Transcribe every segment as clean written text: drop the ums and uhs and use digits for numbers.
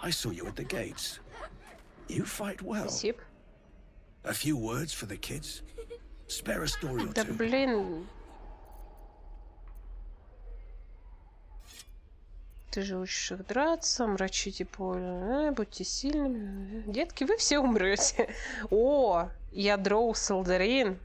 I saw you at the gates. You fight well. Спасибо. A few words for the kids? Spare a story or Да two. блин. Ты же учишь их драться, мрачите поле, будьте сильными. Детки, вы все умрете. О, я дроу Салдарин.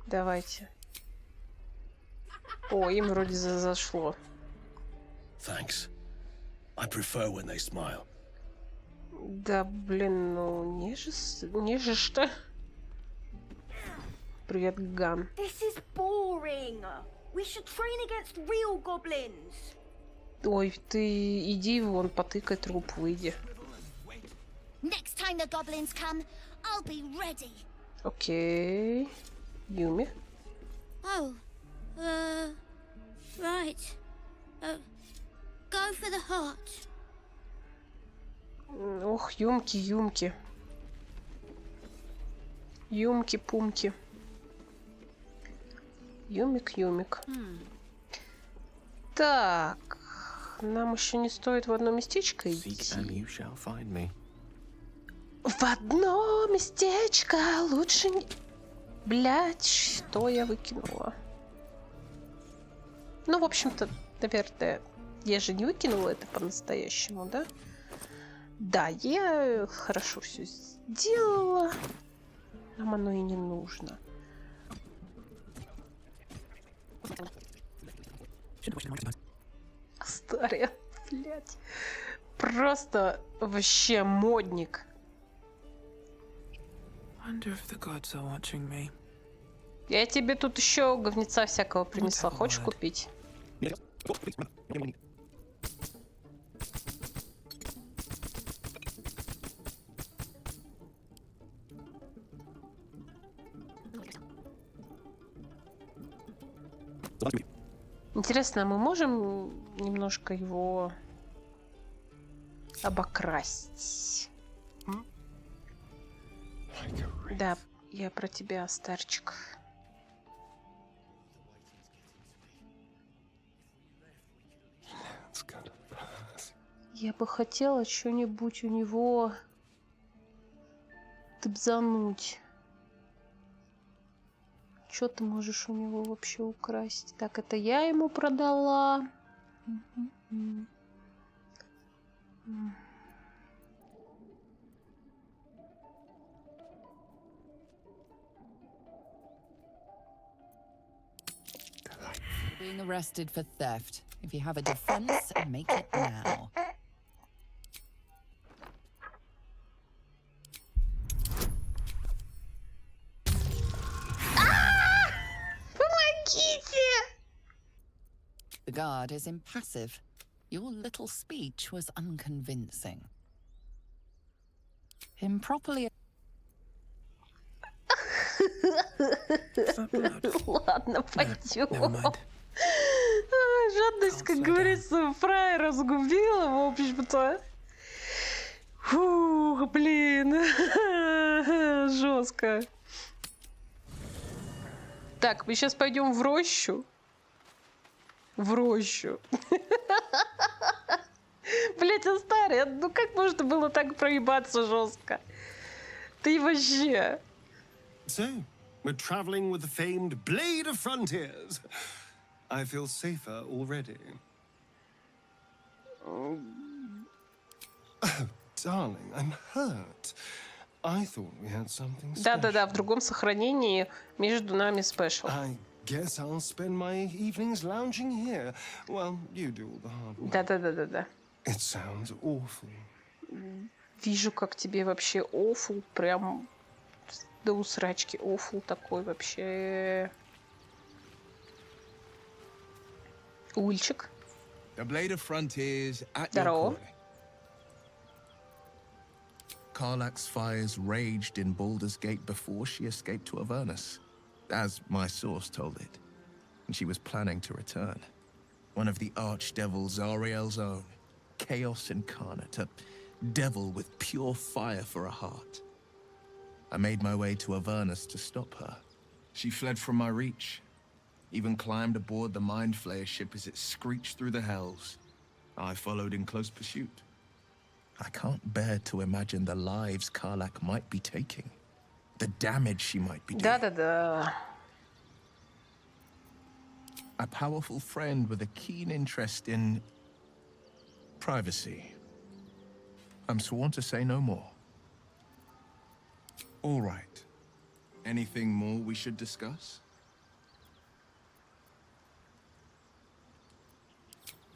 Давайте. О, им вроде зашло. Thanks. I prefer when they smile. Да, блин, ну не же что. Привет, Ган. This is boring. We should train against real goblins. Ой, ты иди вон, потыкай труп, выйди. Next time the goblins come, I'll be ready. Окей. Юми. Oh, right. Go for the heart. Ох, юмки. Юмки-пумки. Юмик. Так. Нам еще не стоит в одно местечко идти. В одно местечко лучше не... Блять, что я выкинула? Ну, в общем-то, наверное, я же не выкинула это по-настоящему, да? Да, я хорошо все сделала. Нам оно и не нужно. Старая, блядь. Просто вообще модник. Я тебе тут еще говнеца всякого принесла. Хочешь купить? Интересно, мы можем немножко его обокрасть? Да, я про тебя, старчик. Я бы хотела что-нибудь у него тыбзануть. Что ты можешь у него вообще украсть? Так, это я ему продала. Being arrested for theft. If you have a defense, make it now. The guard is impassive. Your little speech was unconvincing. Improperly. Ладно, пойдем. Жадность, как говорится, фраера разгубила, в общем-то. Фух, блин. Жестко. Так, мы сейчас пойдем в рощу. В рощу. Блять, Астария, ну как можно было так проебаться жестко? Ты вообще... So, we're traveling with the famed Blade of Frontiers. I feel safer already. Oh, darling, I'm hurt. I thought we had something special. Да-да-да, в другом сохранении между нами спешл. I guess I'll spend my evenings lounging here. Well, you do all the hard work. Да-да-да-да-да. It sounds awful. Вижу, как тебе вообще awful, прям до усрачки awful такой вообще. Ульчик. The Blade of Frontiers at your Здорово. calling. Karlach's fires raged in Baldur's Gate before she escaped to Avernus, as my source told it, and she was planning to return. One of the archdevil Zariel's own, chaos incarnate, a devil with pure fire for a heart. I made my way to Avernus to stop her. She fled from my reach, even climbed aboard the Mind Flayer ship as it screeched through the hells. I followed in close pursuit. I can't bear to imagine the lives Karlach might be taking, the damage she might be doing. Да-да-да. A powerful friend with a keen interest in privacy. I'm sworn to say no more. All right. Anything more we should discuss?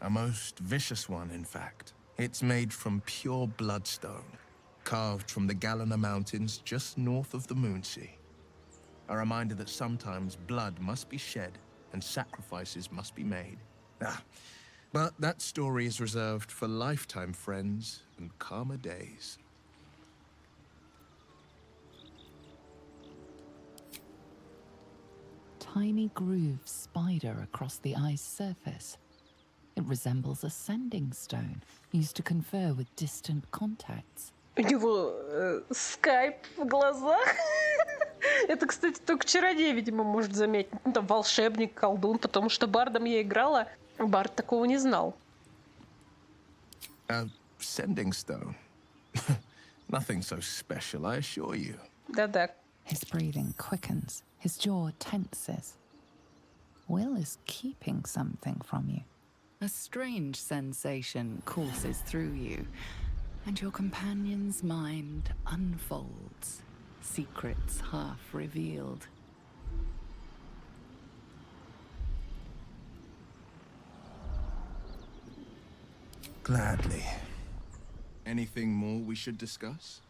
A most vicious one, in fact. It's made from pure bloodstone, carved from the Galena Mountains just north of the Moonsea. A reminder that sometimes blood must be shed and sacrifices must be made. But that story is reserved for lifetime friends and calmer days. Tiny grooves spider across the eye's surface. It resembles a sending stone, used to confer with distant contacts. У него скайп в глазах. Это, кстати, только чародей, видимо, может заметить. Ну, там волшебник, колдун, потому что бардом я играла. Бард такого не знал. A sending stone. Nothing so special, I assure you. Да-да. His breathing quickens, his jaw tenses. Will is keeping something from you. A strange sensation courses through you, and your companion's mind unfolds, secrets half revealed. Gladly. Anything more we should discuss?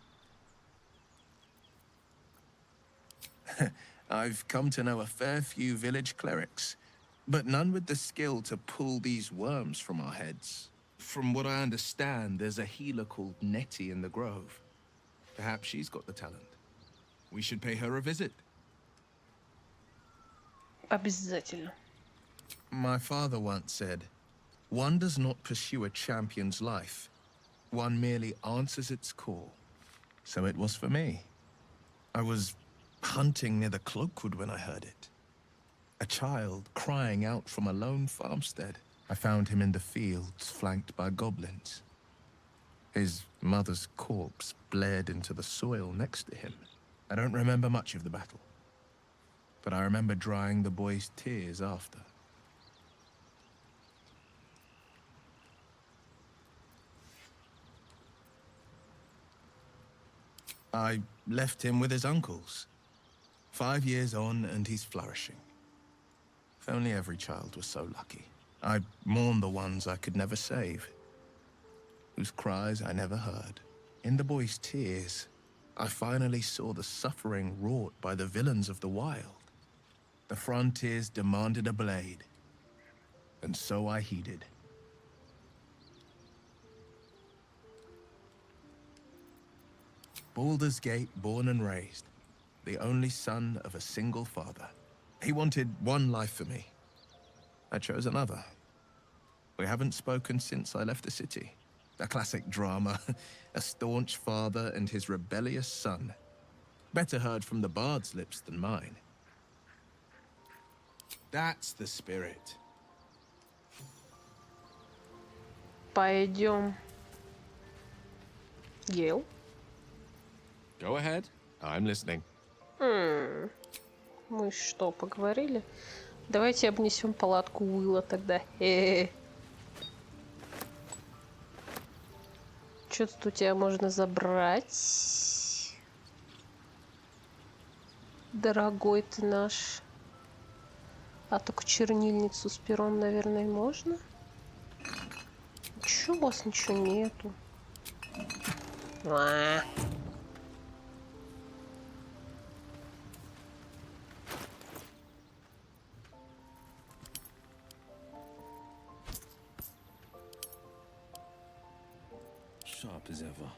I've come to know a fair few village clerics, but none with the skill to pull these worms from our heads. From what I understand, there's a healer called Nettie in the Grove. Perhaps she's got the talent. We should pay her a visit. Обязательно. My father once said, one does not pursue a champion's life. One merely answers its call. So it was for me. I was hunting near the Cloakwood when I heard it. A child crying out from a lone farmstead. I found him in the fields, flanked by goblins. His mother's corpse bled into the soil next to him. I don't remember much of the battle, but I remember drying the boy's tears after. I left him with his uncles. 5 years on, and he's flourishing. If only every child was so lucky. I mourn the ones I could never save, whose cries I never heard. In the boy's tears, I finally saw the suffering wrought by the villains of the wild. The frontiers demanded a blade, and so I heeded. Baldur's Gate, born and raised, the only son of a single father. He wanted one life for me. I chose another. We haven't spoken since I left the city. A classic drama, a staunch father and his rebellious son. Better heard from the bard's lips than mine. That's the spirit. Пойдем. Гейл. Go ahead. I'm listening. Мы что, поговорили? Давайте обнесем палатку Уилла тогда. Что тут у тебя можно забрать? Дорогой ты наш. А только чернильницу с пером, наверное, можно? Чё у вас ничего нету? Sharp as ever.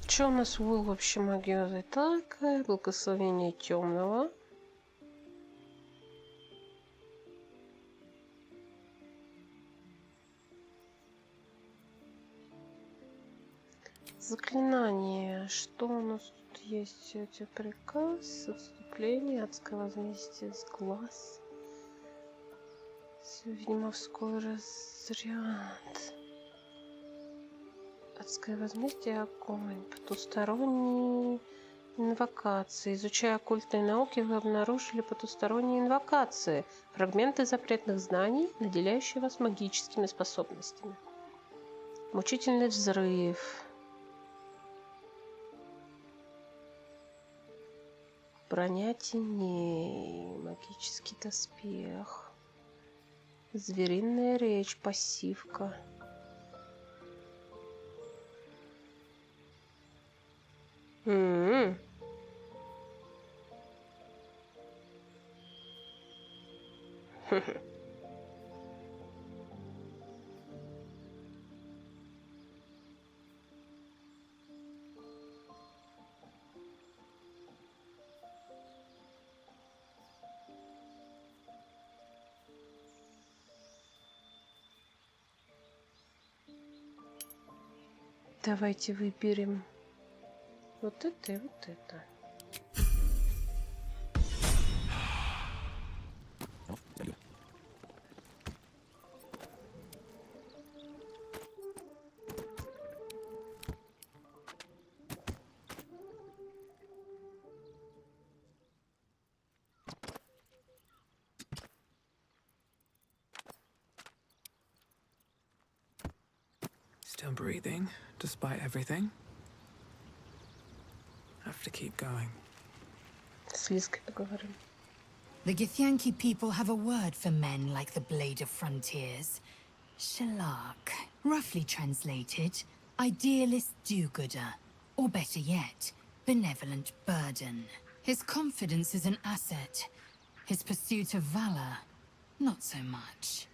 Что у нас Уилл вообще магия? Так, благословение темного. Заклинание. Что у нас тут есть? Эти приказ, отступление, адское возмездие с глаз. Ведьмовской разряд. Адское возмездие, огонь. Потусторонние инвокации. Изучая оккультные науки, вы обнаружили потусторонние инвокации. Фрагменты запретных знаний, наделяющие вас магическими способностями. Мучительный взрыв. Броня теней. Магический доспех. Звериная речь. Пассивка. Давайте выберем вот это и вот это. Still breathing, despite everything. Have to keep going. С Лизкой поговорим. The Githyanki people have a word for men like the Blade of Frontiers. Shalak. Roughly translated, idealist do-gooder. Or better yet, benevolent burden. His confidence is an asset. His pursuit of valor, not so much.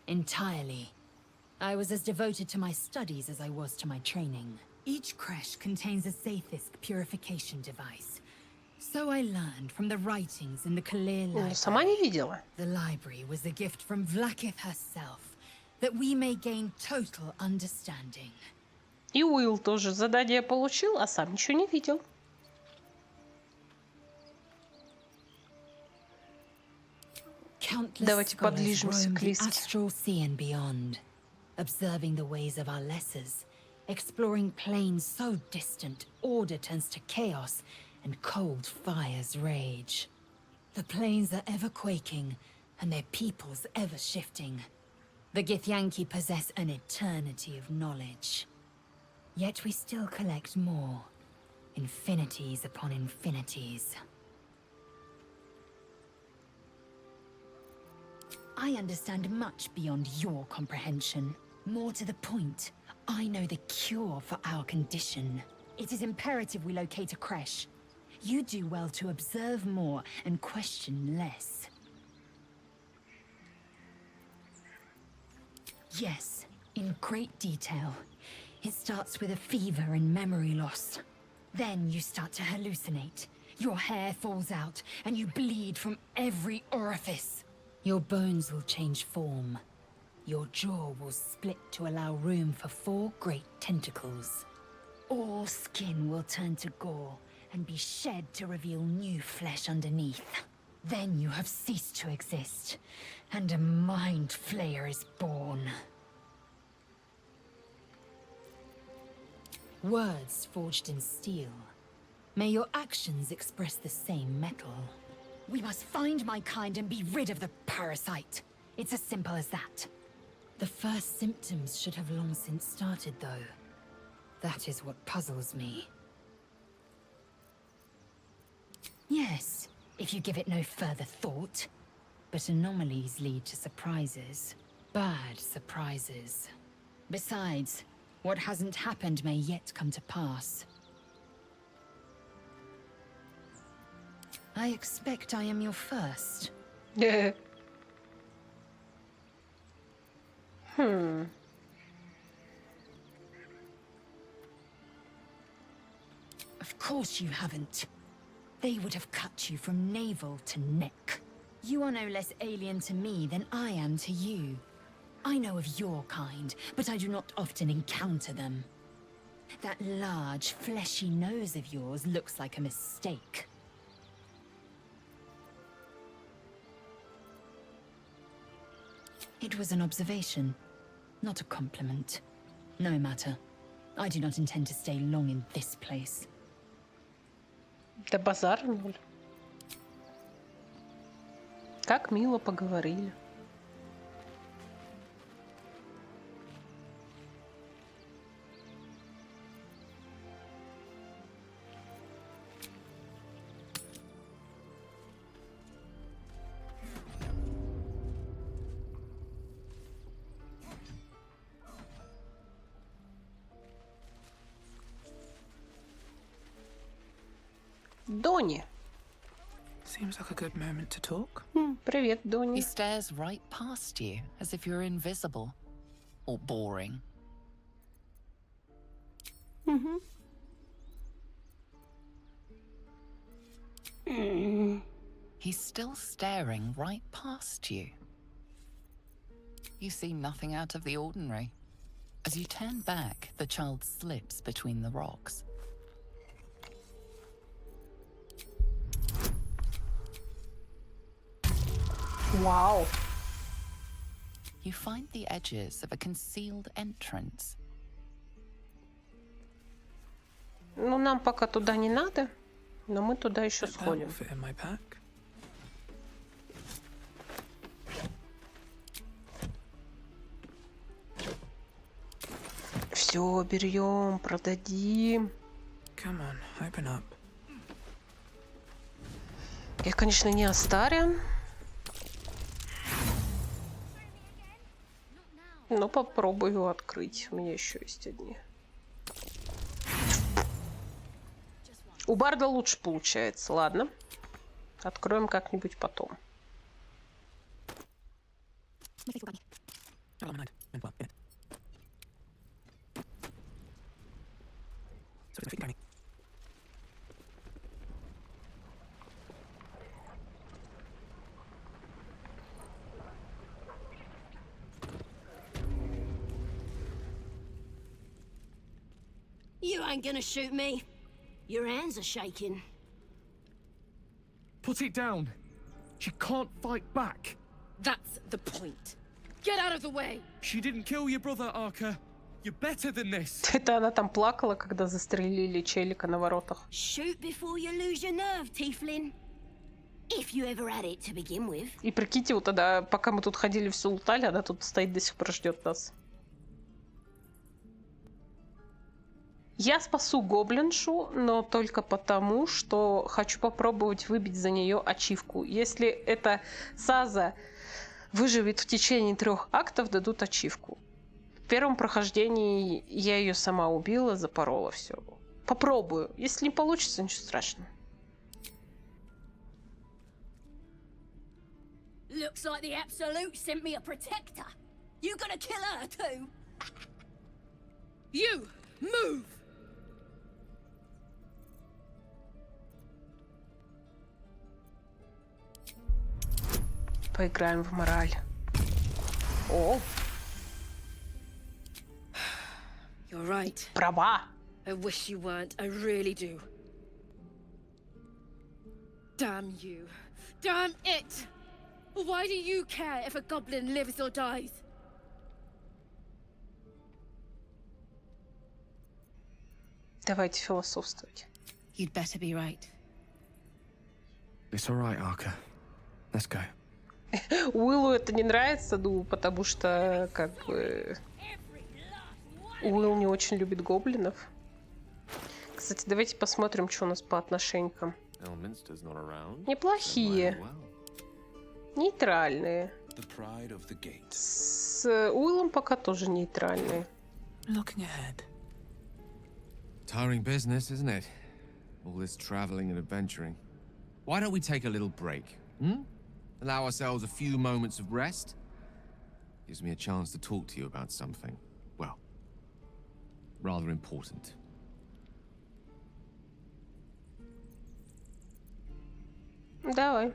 Entirely. I was as devoted to my studies as I was to my training. Each creche contains a Zaithisk purification device. So I learned from the writings in the Kalir library. Сама не видела. The library was a gift from Vlakith herself, that we may gain total understanding. И Уилл тоже задание получил, а сам ничего не видел. Давайте подлижемся к Лизке. Astral sea and beyond, observing the ways of our lessers, exploring planes so distant, order turns to chaos, and cold fires rage. The planes are ever quaking, and their peoples ever shifting. The Githyanki possess an eternity of knowledge. Yet we still collect more, infinities upon infinities. I understand much beyond your comprehension. More to the point, I know the cure for our condition. It is imperative we locate a creche. You do well to observe more and question less. Yes, in great detail. It starts with a fever and memory loss. Then you start to hallucinate. Your hair falls out, and you bleed from every orifice. Your bones will change form. Your jaw will split to allow room for 4 great tentacles. All skin will turn to gore and be shed to reveal new flesh underneath. Then you have ceased to exist, and a mind flayer is born. Words forged in steel. May your actions express the same metal. We must find my kind and be rid of the parasite. It's as simple as that. The first symptoms should have long since started, though. That is what puzzles me. Yes, if you give it no further thought. But anomalies lead to surprises. Bad surprises. Besides, what hasn't happened may yet come to pass. I expect I am your first. Yeah. Of course you haven't. They would have cut you from navel to neck. You are no less alien to me than I am to you. I know of your kind, but I do not often encounter them. That large, fleshy nose of yours looks like a mistake. It was an observation, not a compliment. No matter. I do not intend to stay long in this place. Да базар ноль. Как мило поговорили. Дони. Seems like a good moment to talk. Привет, He Дони. stares right past you as if you're invisible or boring. He's still staring right past you. You see nothing out of the ordinary. As you turn back, the child slips between the rocks. Вау. You find the edges of a concealed entrance. Ну, нам пока туда не надо, но мы туда еще That will сходим. fit in my pack. Все, берем, продадим. Come on, open up. Я, конечно, не Астария. Но попробую открыть. У меня еще есть одни. У барда лучше получается. Ладно. Откроем как-нибудь потом. Oh, mind. Well, yeah. So it's a You ain't gonna shoot me. Your hands are shaking. Put it down. She can't fight back. That's the point. Get out of the way. She didn't kill your brother, Arca. You're better than this. Это она там плакала, когда застрелили челика на воротах. Shoot before you lose your nerve, tiefling. If you ever had it to begin with. И прикиньте, вот тогда, пока мы тут ходили, все лутали, она тут стоит до сих пор ждет нас. Я спасу гоблиншу, но только потому, что хочу попробовать выбить за нее ачивку. Если эта Сазза выживет в течение 3 актов, дадут ачивку. В первом прохождении я ее сама убила, запорола все. Попробую. Если не получится, ничего страшного. Looks like the Absolute sent me a protector. You gonna kill her too? You move. Поиграем в мораль. О, You're right. права. I wish you weren't. I really do. Damn you. Damn it! Why do you care if a goblin lives or dies? Давайте философствовать. You'd better be right. It's all right, Arca. Let's go. Уиллу это не нравится, ну, потому что, как бы, Уилл не очень любит гоблинов. Кстати, давайте посмотрим, что у нас по отношениям. Неплохие. Нейтральные. С Уиллом пока тоже нейтральные. Looking ahead. Tiring business, isn't it? All this traveling and adventuring. Why don't we take a little break? Allow ourselves a few moments of rest? Gives me a chance to talk to you about something, well, rather important. Давай.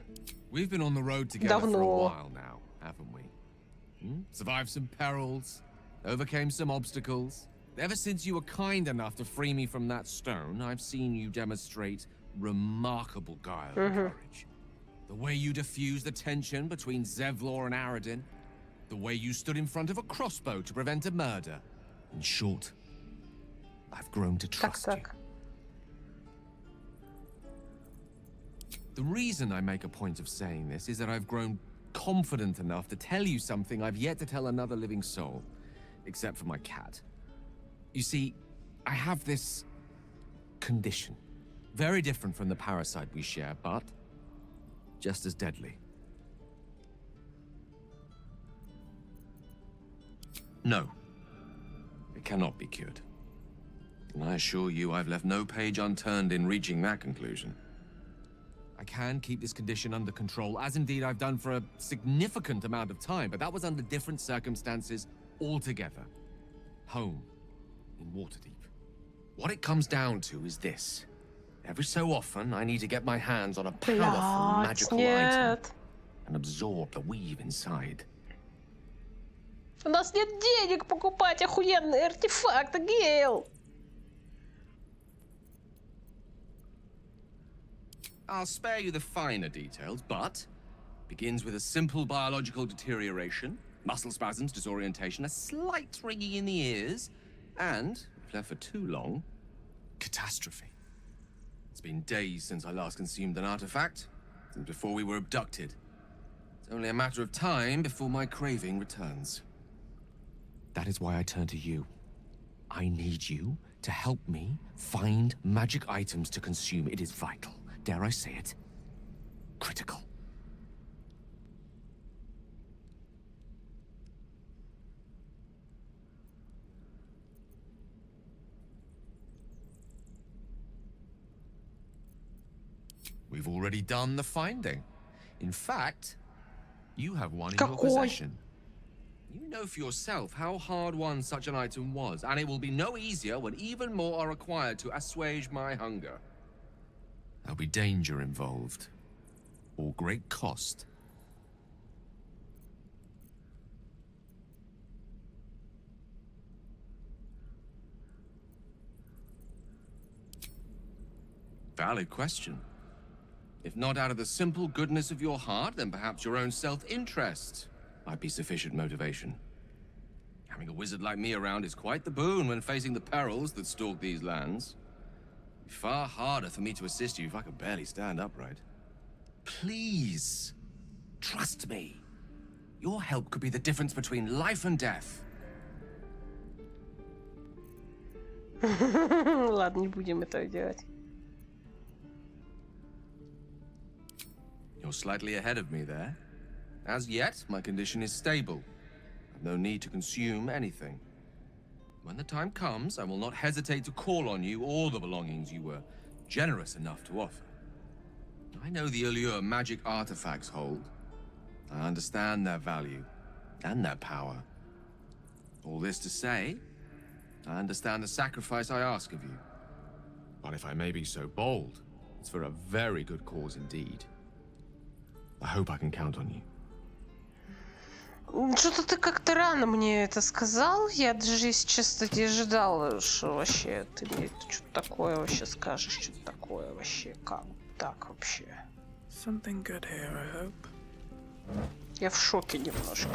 We've been on the road together for a while now, haven't we? Survived some perils, overcame some obstacles. Ever since you were kind enough to free me from that stone, I've seen you demonstrate remarkable guile and courage. The way you diffused the tension between Zevlor and Aradin. The way you stood in front of a crossbow to prevent a murder. In short, I've grown to trust you. The reason I make a point of saying this is that I've grown confident enough to tell you something I've yet to tell another living soul, except for my cat. You see, I have this condition. Very different from the parasite we share, but just as deadly. No, it cannot be cured. And I assure you I've left no page unturned in reaching that conclusion. I can keep this condition under control, as indeed I've done for a significant amount of time, but that was under different circumstances altogether. Home, in Waterdeep. What it comes down to is this. Every so often, I need to get my hands on a powerful magical item and absorb the weave inside. У нас нет денег покупать охуенные артефакты, Гейл! I'll spare you the finer details, but begins with a simple biological deterioration, muscle spasms, disorientation, a slight ringing in the ears, and, if left for too long, catastrophe. It's been days since I last consumed an artifact, since before we were abducted. It's only a matter of time before my craving returns. That is why I turn to you. I need you to help me find magic items to consume. It is vital. Dare I say it? Critical. We've already done the finding. In fact, you have one in your possession. You know for yourself how hard won such an item was, and it will be no easier when even more are required to assuage my hunger. There'll be danger involved, or great cost. Valid question. If not out of the simple goodness of your heart, then perhaps your own self-interest might be sufficient motivation. Having a wizard like me around is quite the boon when facing the perils that stalk these lands. It'd be far harder for me to assist you if I could barely stand upright. Please, trust me. Your help could be the difference between life and death. Ладно, не будем этого делать. You're slightly ahead of me there. As yet, my condition is stable. I've no need to consume anything. When the time comes, I will not hesitate to call on you or the belongings you were generous enough to offer. I know the allure magic artifacts hold. I understand their value and their power. All this to say, I understand the sacrifice I ask of you. But if I may be so bold, it's for a very good cause indeed. I hope I can count on you. Что-то ты как-то рано мне это сказал. Я даже, если честно, не ожидала, что вообще ты мне что-то такое вообще скажешь. Что-то такое вообще. Как так вообще? Something good here, I hope. Я в шоке немножко.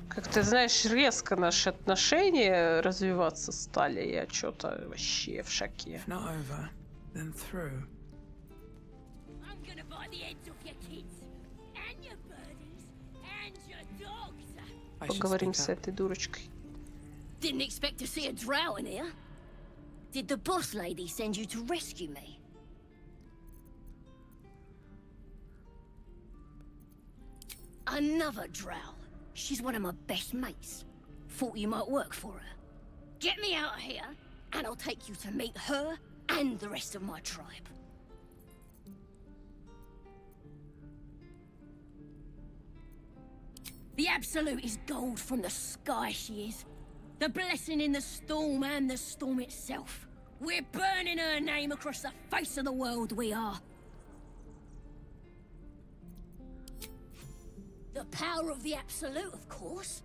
Как ты знаешь, резко наши отношения развиваться стали. Я что-то вообще в шоке. If not over, then through. I'm gonna buy the heads off your kids and your birdies and your dogs. Поговорим с этой дурочкой. Didn't expect to see a drow in here. Did the boss lady send you to rescue me? Another drow. She's one of my best mates. Thought you might work for her. Get me out of here, and I'll take you to meet her and the rest of my tribe. The Absolute is gold from the sky, she is. The blessing in the storm and the storm itself. We're burning her name across the face of the world, we are. The power of the absolute, of course.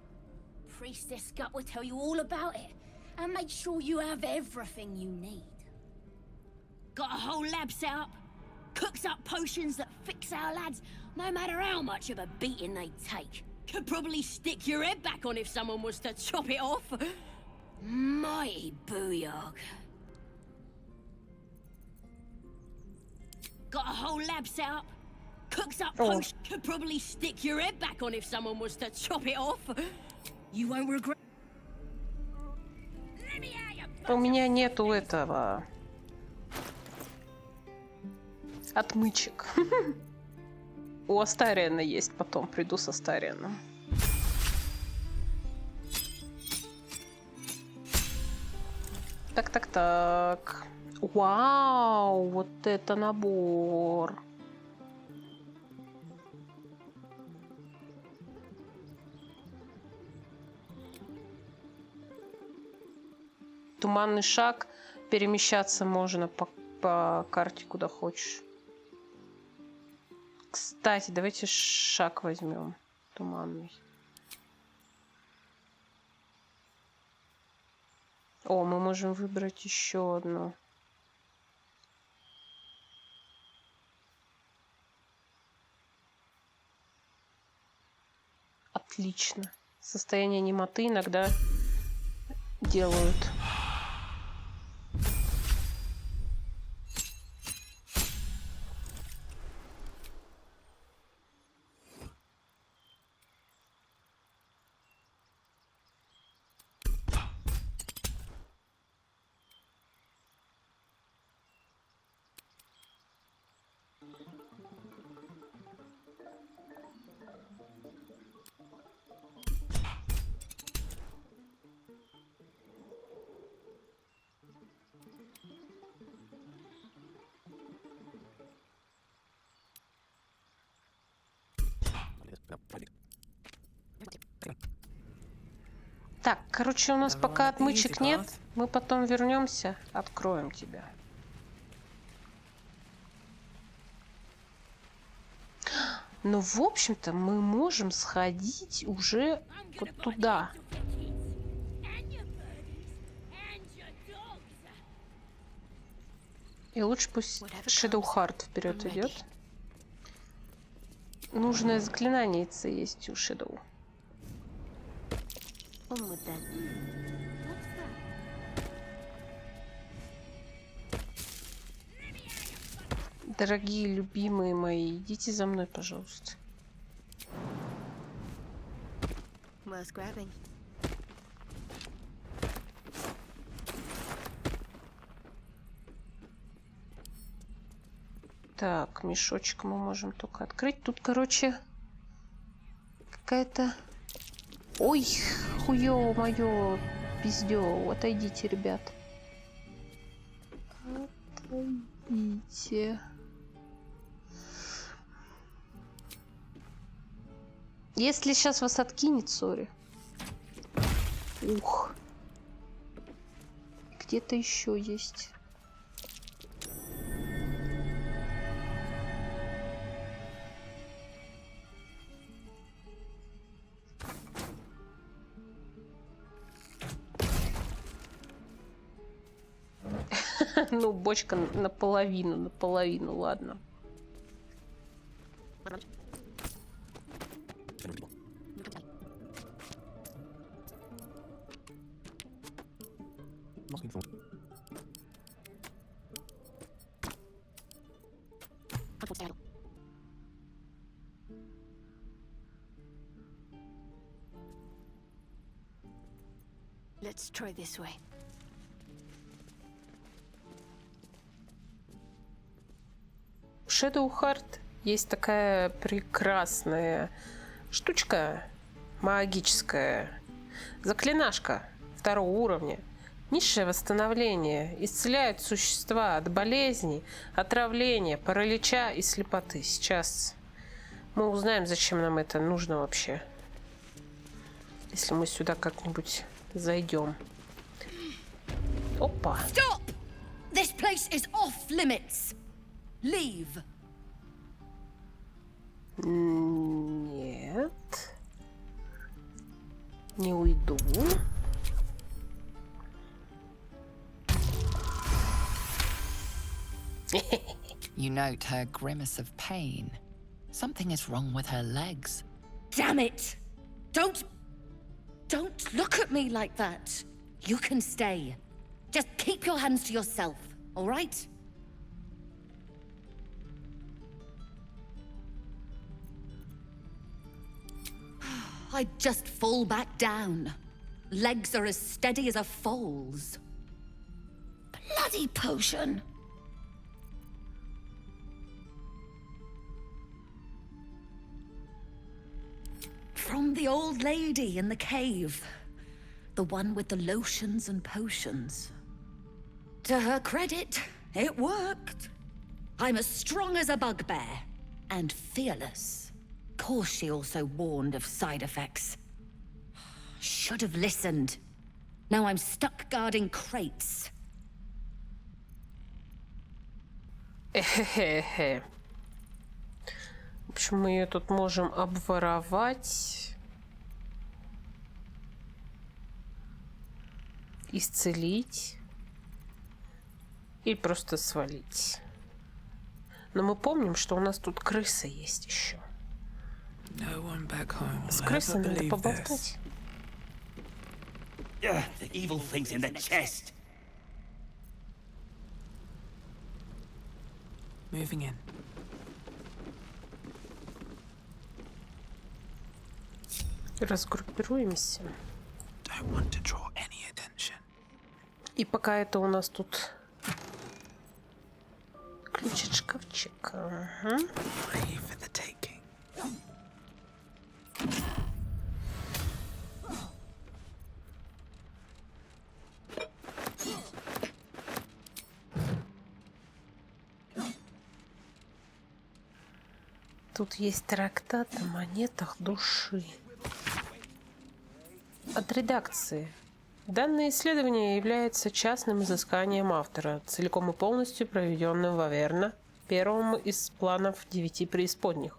Priestess Gut will tell you all about it and make sure you have everything you need. Got a whole lab set up. Cooks up potions that fix our lads, no matter how much of a beating they take. Could probably stick your head back on if someone was to chop it off. Mighty booyog. Got a whole lab set up. Cooks up potions. Could probably stick your head back on if someone was to chop it off. You won't regret. У меня нету этого отмычек. У Астариана есть, потом приду с Астарианом. Так. Вау, вот это набор. Туманный шаг. Перемещаться можно по карте куда хочешь. Кстати, давайте шаг возьмем. Туманный. О, мы можем выбрать еще одну. Отлично. Состояние немоты иногда делают. Так, короче, у нас пока отмычек нет. Мы потом вернемся, откроем тебя. Но, в общем-то, мы можем сходить уже вот туда. И лучше пусть Shadowheart вперед идет. Нужное заклинание есть у Shadow. Дорогие, любимые мои, идите за мной, пожалуйста. Так, мешочек мы можем только открыть. Тут, короче, какая-то... Ой, хуё моё, пиздё. Отойдите, ребят. Отойдите. Если сейчас вас откинет, сори. Ух. Где-то еще есть. Ну, бочка наполовину, ладно. Let's try this way. В Shadowheart есть такая прекрасная штучка магическая. Заклинашка 2-го уровня. Низшее восстановление. Исцеляет существа от болезней, отравления, паралича и слепоты. Сейчас мы узнаем, зачем нам это нужно вообще. Если мы сюда как-нибудь зайдем. Опа. Stop! This place is off limits. Leave. Нет. Не уйду. You note her grimace of pain. Something is wrong with her legs. Damn it! Don't look at me like that. You can stay. Just keep your hands to yourself, all right? I'd just fall back down. Legs are as steady as a foal's. Bloody potion! From the old lady in the cave. The one with the lotions and potions. To her credit, it worked. I'm as strong as a bugbear. And fearless. Of course she also warned of side effects. Should have listened. Now I'm stuck guarding crates. Эхе-хе-хе. В общем, мы ее тут можем обворовать. Исцелить. Или просто свалить. Но мы помним, что у нас тут крыса есть еще. С крысой надо поболтать. The evil thing's in the chest. Moving in. Разгруппируемся. Don't want to draw any attention. И пока это у нас тут ключ от шкафчика. Free for the taking. Тут есть трактат о монетах души. От редакции. Данное исследование является частным изысканием автора, целиком и полностью проведенным в Аверно, первым из планов 9 преисподних.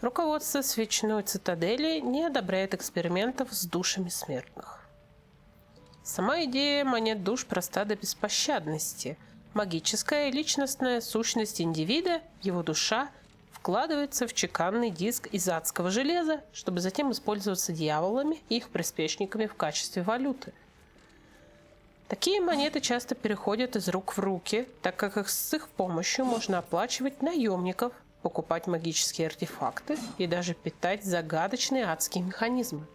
Руководство Свечной Цитадели не одобряет экспериментов с душами смертных. Сама идея монет душ проста до беспощадности. Магическая и личностная сущность индивида, его душа, вкладывается в чеканный диск из адского железа, чтобы затем использоваться дьяволами и их приспешниками в качестве валюты. Такие монеты часто переходят из рук в руки, так как с их помощью можно оплачивать наемников, покупать магические артефакты и даже питать загадочные адские механизмы.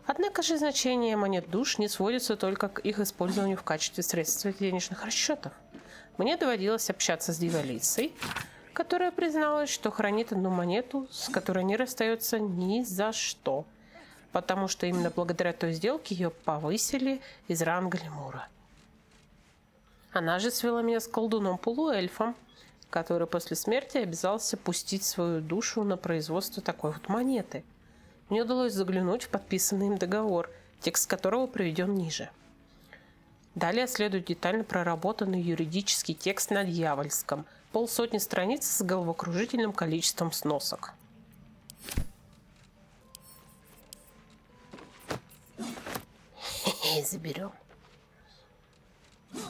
Однако же значение монет душ не сводится только к их использованию в качестве средства денежных расчетов. Мне доводилось общаться с дьяволицей, которая призналась, что хранит одну монету, с которой не расстается ни за что, потому что именно благодаря той сделке ее повысили из ранга лемура. Она же свела меня с колдуном-полуэльфом, который после смерти обязался пустить свою душу на производство такой вот монеты. Мне удалось заглянуть в подписанный им договор, текст которого приведен ниже. Далее следует детально проработанный юридический текст на дьявольском, 50 страниц с головокружительным количеством сносок. Заберем.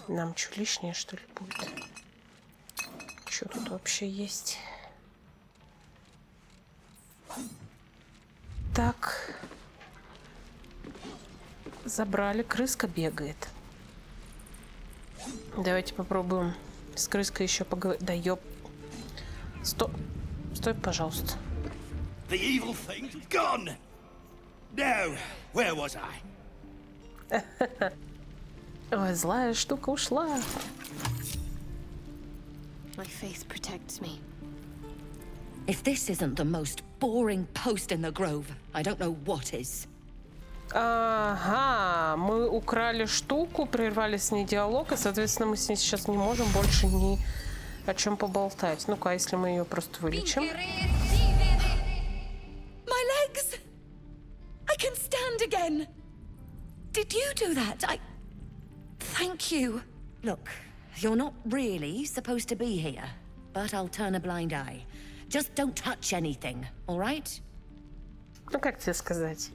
Нам что, лишнее, что ли, будет? Что тут вообще есть? Так. Забрали. Крыска бегает. Давайте попробуем с крыской еще поговорить. Да ёп. Стой, пожалуйста. The evil thing's gone. Now, where was I? Ой, злая штука ушла. My faith protects me. If this isn't the most boring post in the grove, I don't know what is. Ага, мы украли штуку, прервали с ней диалог, и, соответственно, мы с ней сейчас не можем больше ни о чем поболтать. Ну-ка, если мы ее просто вылечим. My legs! I can stand again! Did you do that? Thank you. Look, you're not really supposed to be here, but I'll turn a blind eye. Just don't touch anything, all right? Ну, как тебе сказать?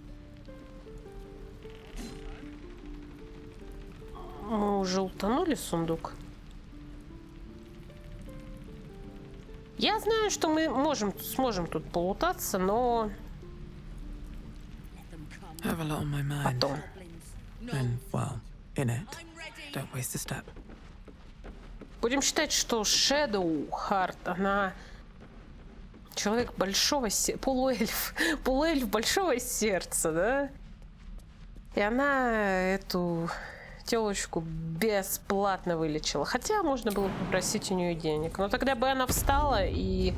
Мы уже утонули сундук. Я знаю, что мы сможем тут полутаться, но... Have a lot on my mind. Потом. And, well, in it. Don't waste a step. Будем считать, что Shadow Heart, она человек большого сердца, полуэльф большого сердца, да? И она эту телочку бесплатно вылечила. Хотя можно было попросить у нее денег. Но тогда бы она встала, и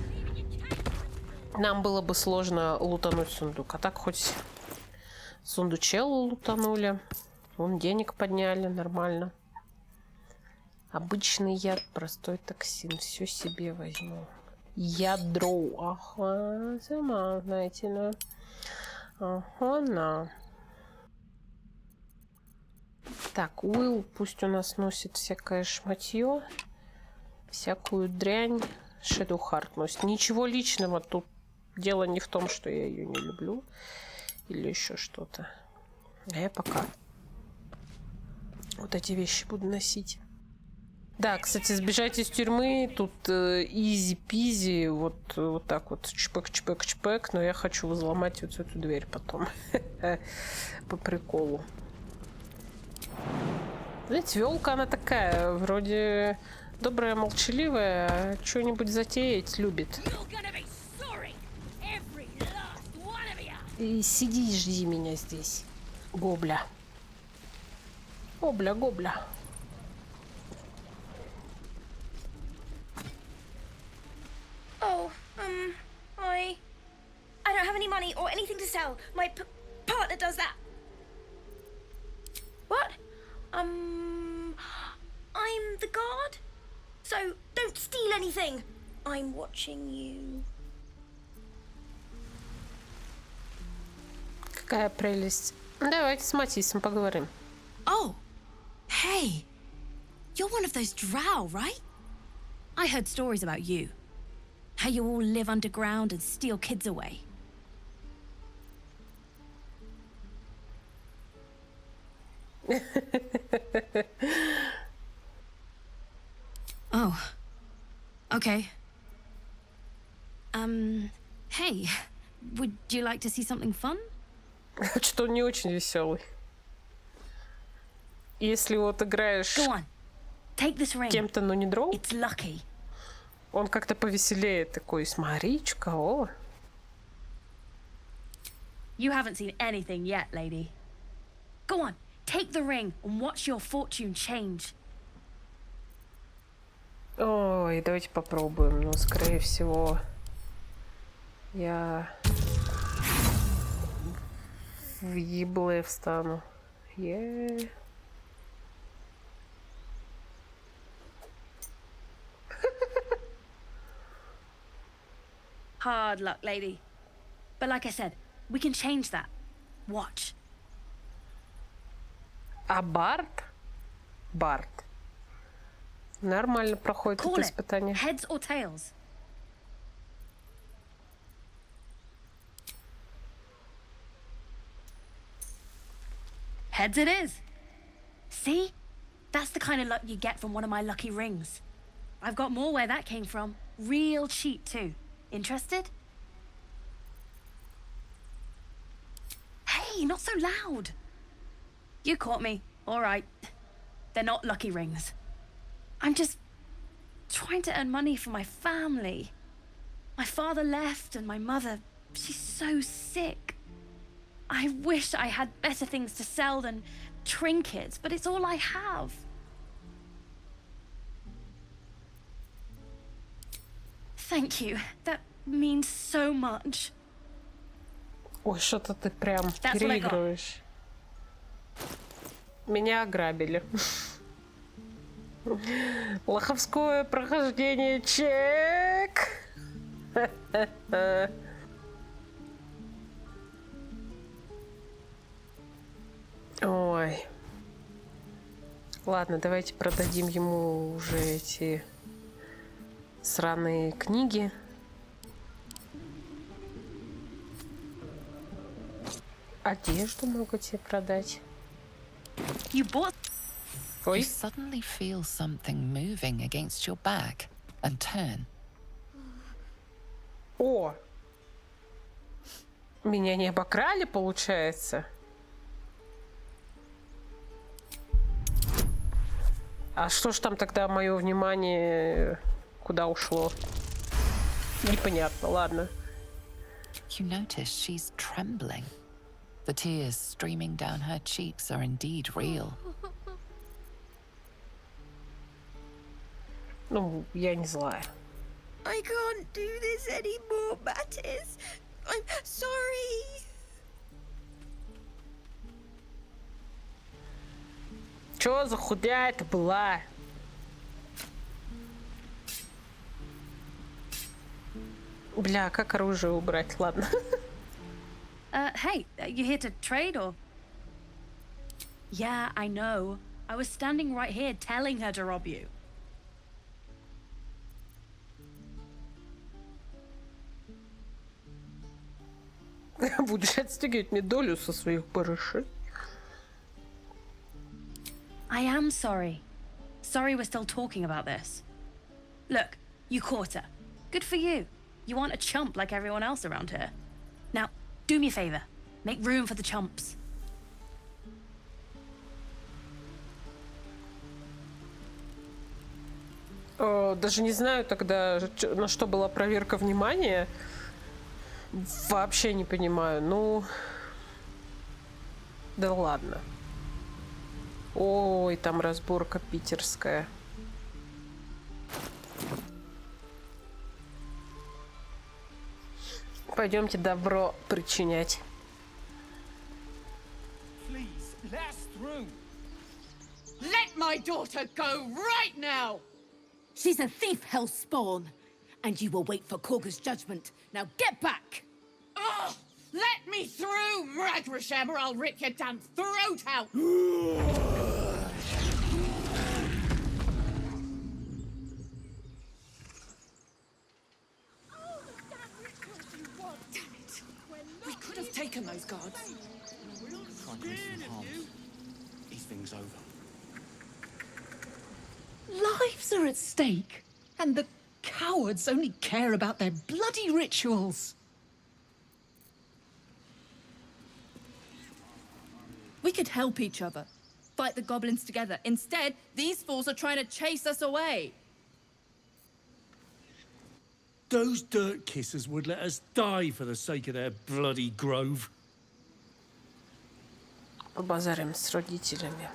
нам было бы сложно лутануть сундук. А так хоть сундучелу лутанули. Вон денег подняли нормально. Обычный яд, простой токсин. Все себе возьму. Ядро. Ага, сама, знаете ли. Ага, на. Так, Уилл пусть у нас носит всякое шматье. Всякую дрянь. Shadow Heart носит. Ничего личного. Тут дело не в том, что я ее не люблю. Или еще что-то. А я пока вот эти вещи буду носить. Да, кстати, сбежать из тюрьмы тут изи-пизи, вот так вот чпэк-чпэк-чпэк, но я хочу взломать вот эту дверь потом. По приколу. Знаете, Вёлка она такая, вроде добрая, молчаливая, а что-нибудь затеять любит. И сиди и жди меня здесь, гобля. Гобля. Oh, I don't have any money or anything to sell. My partner does that. What? I'm the guard. So don't steal anything. I'm watching you. Какая прелесть. Давайте с Матисом поговорим. Oh, hey. You're one of those drow, right? I heard stories about you. How you all live underground and steal kids away. Oh. Okay. Hey. Would you like to see something fun? Что он не очень веселый. Если вот играешь кем-то, но не дроу, он как-то повеселее такой, смотри-ка, о. You haven't seen anything yet, lady. Go on, take the ring and watch your fortune change. Ой, давайте попробуем, но скорее всего я в ебле встану. Hard luck, lady. But like I said, we can change that. Watch. А бард? Бард. Нормально проходит это испытание. Heads or tails? Heads it is. See? That's the kind of luck you get from one of my lucky rings. I've got more where that came from. Real cheap too. Interested? Hey, not so loud. You caught me. All right. They're not lucky rings. I'm just trying to earn money for my family. My father left and my mother, she's so sick. I wish I had better things to sell than trinkets, but it's all I have. Thank you. That means so much. Ой, что-то ты прям переигрываешь. Меня ограбили. Лоховское прохождение, чек. Ой. Ладно, давайте продадим ему уже эти сраные книги. Одежду могу тебе продать. You bought... Ой. You suddenly feel something moving against your back and turn. О! Меня не обокрали, получается? А что ж там тогда мое внимание куда ушло? Непонятно, ладно. You notice she's trembling. The tears streaming down her cheeks are indeed real. Ну, я не злая. I can't do this anymore, Mattis. I'm sorry. Чё за худя это была? Бля, как оружие убрать? Ладно. Hey, you here to trade or? Yeah, I know. I was standing right here telling her to rob you. Будешь отстегивать мне долю со своих барышей. I am sorry. Sorry we're still talking about this. Look, you caught her. Good for you. You aren't a chump like everyone else around here. Now, do me a favor. Make room for the chumps. Даже не знаю тогда, на что была проверка внимания. Вообще не понимаю. Ну... Да ладно. Ой, там разборка питерская. Пойдемте добро причинять. Let my daughter go right now! She's a thief, hell spawn. And you will wait for Korga's judgment. Now get back! Oh, let me through, Mragrasham, or I'll rip your damn throat out! We could have taken those guards. Try to make them harm. These things over. Lives are at stake, and the cowards only care about their bloody rituals. We could help each other, fight the goblins together. Instead, these fools are trying to chase us away. Those dirt kissers would let us die for the sake of their bloody grove. Побазарим с родителями.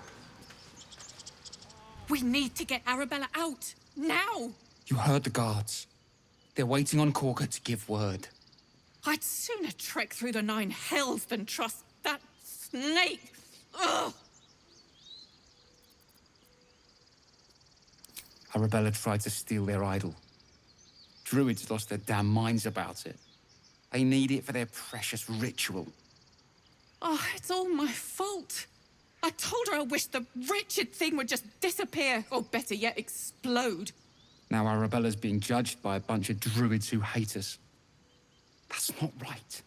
We need to get Arabella out, now! You heard the guards. They're waiting on Korga to give word. I'd sooner trek through the 9 hells than trust that snake! Ugh! Arabella tried to steal their idol. Druids lost their damn minds about it. They need it for their precious ritual. Oh, it's all my fault. I told her I wished the wretched thing would just disappear, or better yet, explode. Now Arabella's being judged by a bunch of druids who hate us. That's not right.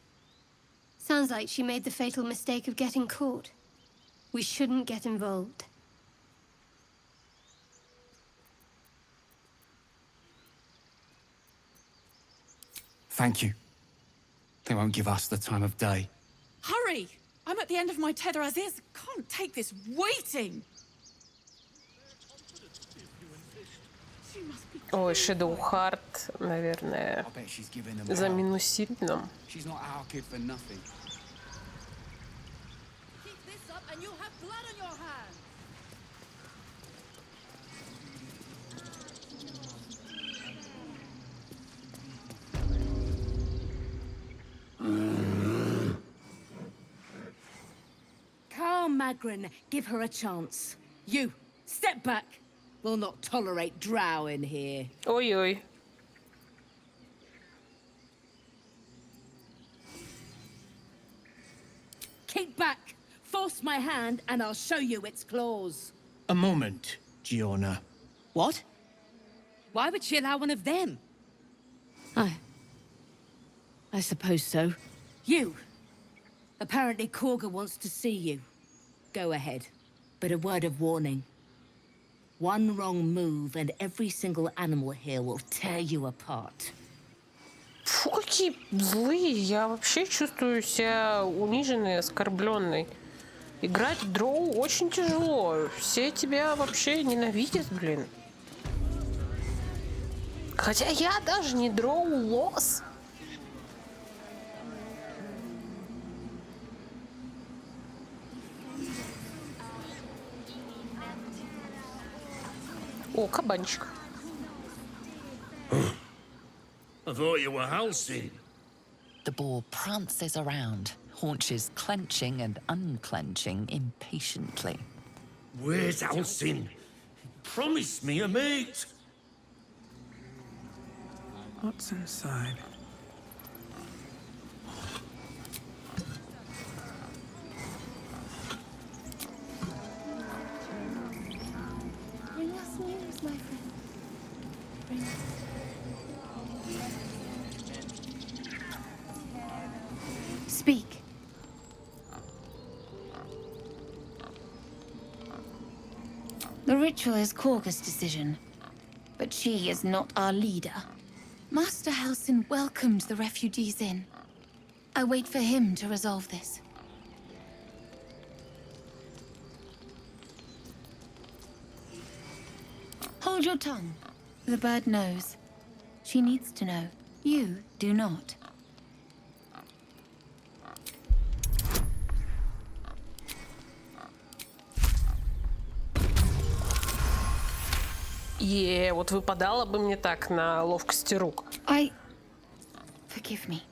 Sounds like she made the fatal mistake of getting caught. We shouldn't get involved. Thank you. They won't give us the time of day. Hurry! I'm at the end of my tether as is. Can't take this waiting. Ой, Shadow Heart, наверное, заминусит нам. She's not our kid for nothing. Keep this up and you'll have blood on your hands. Calm, Magrin. Give her a chance. You, step back. We'll not tolerate drow in here. Ой-ой. Kick back. Force my hand and I'll show you its claws. A moment, Giona. What? Why would she allow one of them? I suppose so. You. Apparently Korga wants to see you. Go ahead. But a word of warning. One wrong move and every single animal here will tear you apart. Фу, какие злые. Я вообще чувствую себя униженной, оскорбленной. Играть в дроу очень тяжело. Все тебя вообще ненавидят, блин. Хотя я даже не дроу-лосс. О, кабанчик. I thought you were Halcyon. The boar prances around, haunches clenching and unclenching impatiently. Where's Halcyon? Promise me a mate. What's inside? Bring us news, my friend. Bring us. Speak. The ritual is Korga's decision, but she is not our leader. Master Halcyon welcomed the refugees in. I wait for him to resolve this. Hold your tongue. The bird knows. She needs to know. You do not. Вот выпадало бы мне так на ловкости рук. Forgive me.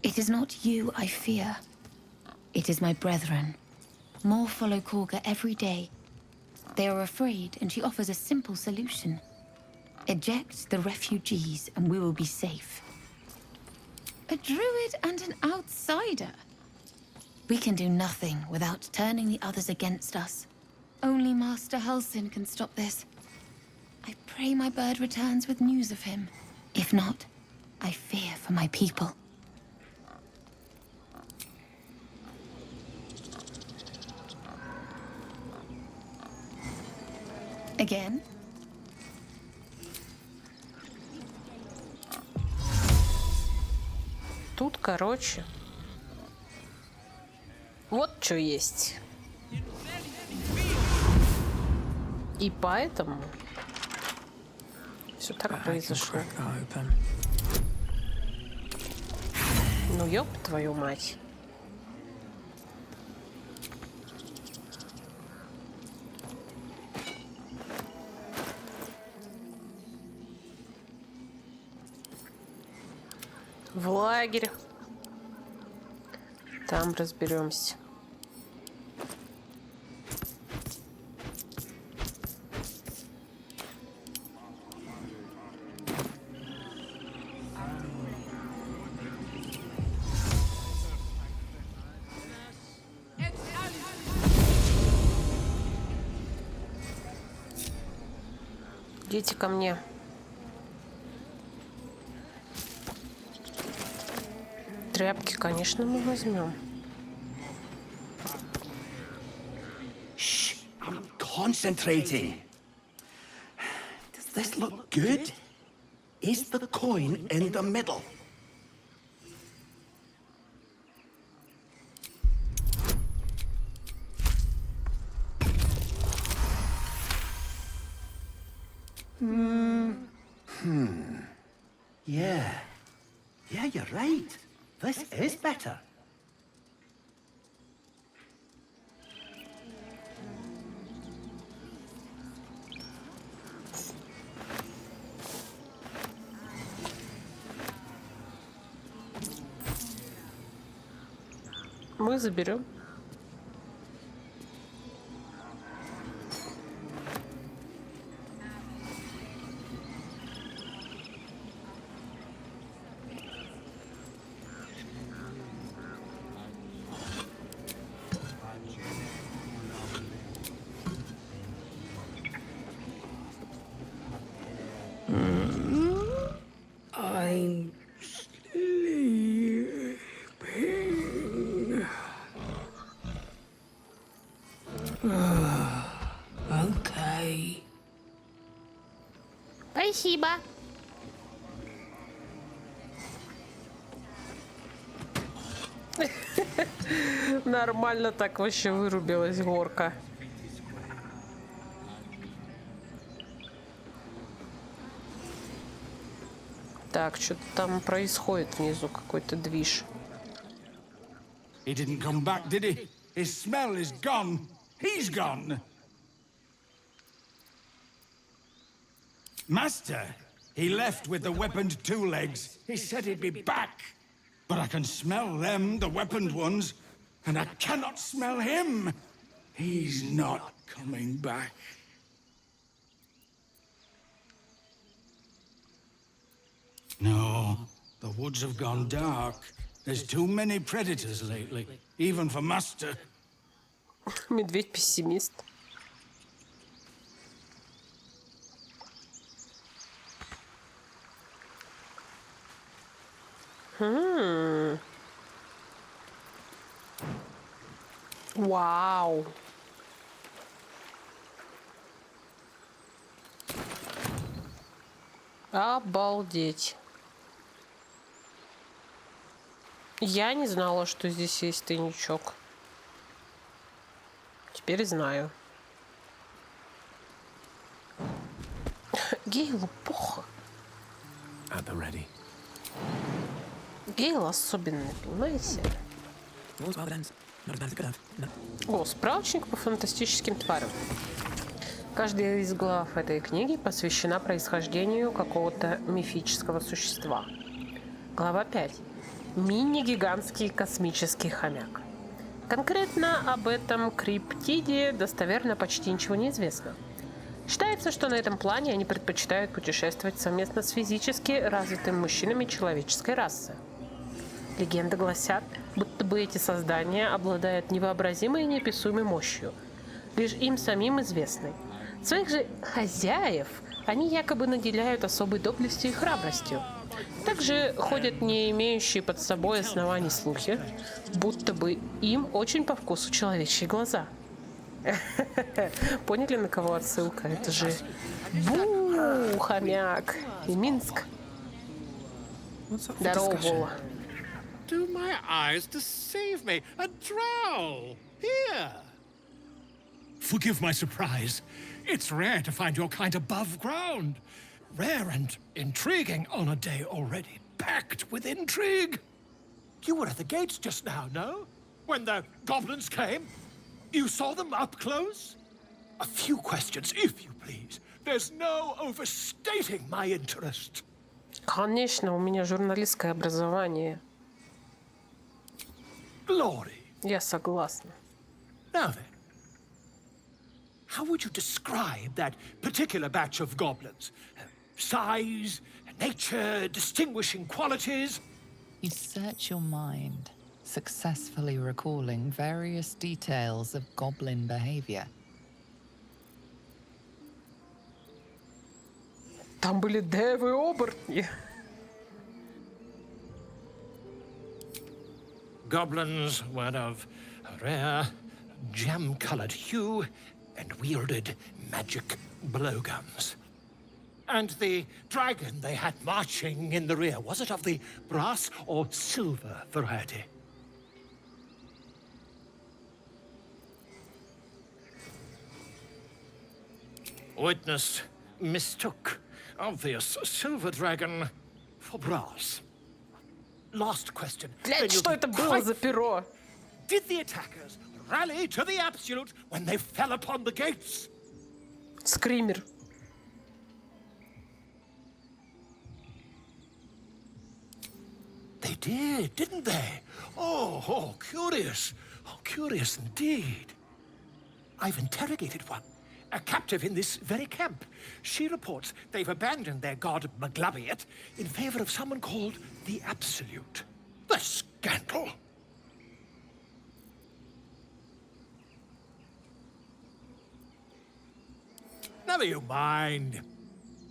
It is not you I fear. It is my brethren. More follow Korga every day. They are afraid, and she offers a simple solution. Eject the refugees, and we will be safe. A druid and an outsider. We can do nothing without turning the others against us. Only Master Halcyon can stop this. I pray my bird returns with news of him. If not, I fear for my people. Again? Тут, короче, вот что есть. И поэтому все так произошло. Ну, ёб твою мать. В лагерь. Там разберемся. Идите ко мне. Тряпки, конечно, мы возьмем. Shh, I'm concentrating. Does this look good? Is the coin in the middle? Yeah, you're right. This is better. Мы заберем. I'm sleeping. Спасибо. Нормально так вообще вырубилась горка. Так, что-то там происходит внизу, какой-то движ. He didn't come back, did he? His smell is gone. He's gone. Master, he left with the weaponed two legs. He said he'd be back. But I can smell them, the weaponed ones, and I cannot smell him. He's not coming back. No, the woods have gone dark. There's too many predators lately, even for Master. Медведь-пессимист. Вау. Обалдеть. Я не знала, что здесь есть тайничок. Теперь знаю. Гейлу плохо. Гейл особенный, понимаете? О, справочник по фантастическим тварям. Каждая из глав этой книги посвящена происхождению какого-то мифического существа. Глава 5. Мини-гигантский космический хомяк. Конкретно об этом криптиде достоверно почти ничего не известно. Считается, что на этом плане они предпочитают путешествовать совместно с физически развитыми мужчинами человеческой расы. Легенды гласят, будто бы эти создания обладают невообразимой и неописуемой мощью, лишь им самим известной. Своих же хозяев они якобы наделяют особой доблестью и храбростью. Также ходят не имеющие под собой оснований слухи, будто бы им очень по вкусу человечьи глаза. Поняли, на кого отсылка? Это же хомяк и Минск. Здорово, Воло. Do my eyes deceive me? A drow! Here! Forgive my surprise. It's rare to find your kind above ground. Rare and intriguing on a day already packed with intrigue. You were at the gates just now, no? When the goblins came? You saw them up close? A few questions, if you please. There's no overstating my interest. Конечно, у меня журналистское образование. Glory. Я согласна. Now then, how would you describe that particular batch of goblins? Size, nature, distinguishing qualities? You search your mind, successfully recalling various details of goblin behavior. Там были девы-оборотни. Goblins were of a rare, jam-colored hue and wielded magic blowguns. And the dragon they had marching in the rear, was it of the brass or silver variety? Witness mistook obvious silver dragon for brass. Last question. Блядь, что это было за перо? Did the attackers rally to the absolute when they fell upon the gates? Скример. They did, didn't they? Oh, curious. Oh, curious indeed. I've interrogated one, a captive in this very camp. She reports they've abandoned their god Maglubbiet in favor of someone called the Absolute. The scandal! Never you mind.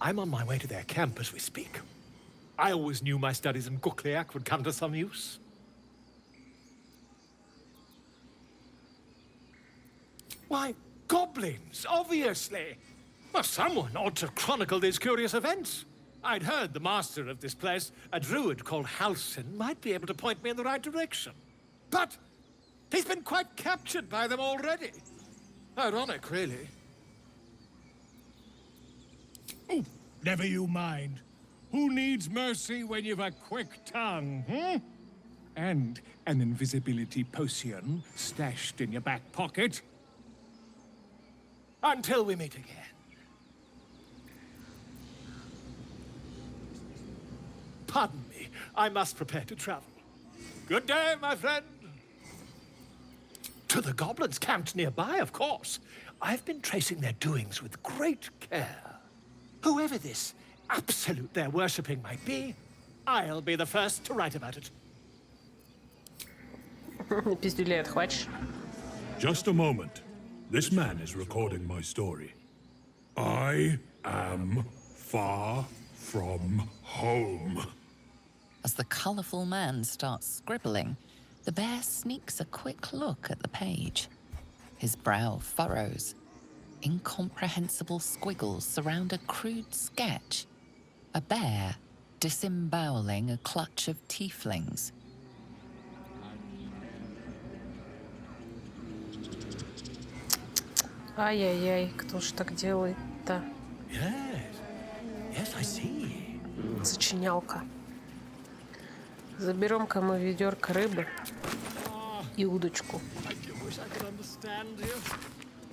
I'm on my way to their camp as we speak. I always knew my studies in Gukliak would come to some use. Why, goblins, obviously. Well, someone ought to chronicle these curious events. I'd heard the master of this place, a druid called Halsin, might be able to point me in the right direction. But he's been quite captured by them already. Ironic, really. Oh, never you mind. Who needs mercy when you've a quick tongue, hmm? And an invisibility potion stashed in your back pocket? Until we meet again. Pardon me, I must prepare to travel. Good day, my friend. To the goblins camped nearby, of course. I've been tracing their doings with great care. Whoever this absolute they're worshipping might be, I'll be the first to write about it. Пиздюлей отхватишь? Just a moment. This man is recording my story. I am far from home. As the colourful man starts scribbling, the bear sneaks a quick look at the page. His brow furrows. Incomprehensible squiggles surround a crude sketch. A bear disemboweling a clutch of tieflings. Ай-яй-яй, кто ж так делает-то? Yes, I see. Сочинялка. Заберем-ка мы ведерко рыбы и удочку.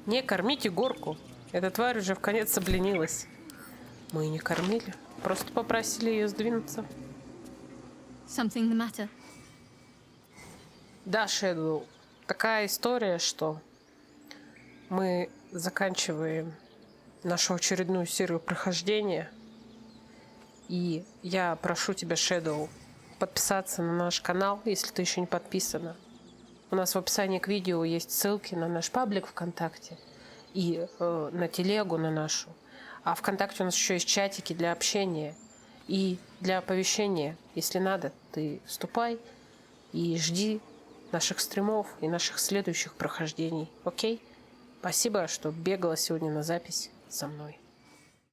Не кормите горку. Эта тварь уже вконец обленилась. Мы и не кормили, просто попросили ее сдвинуться. Something the matter? Да, Шэдоу, такая история, что мы заканчиваем нашу очередную серию прохождения. И я прошу тебя, Шэдоу, подписаться на наш канал, если ты еще не подписана. У нас в описании к видео есть ссылки на наш паблик ВКонтакте и на телегу на нашу. А ВКонтакте у нас еще есть чатики для общения и для оповещения. Если надо, ты вступай и жди наших стримов и наших следующих прохождений. Окей? Спасибо, что бегала сегодня на запись со мной.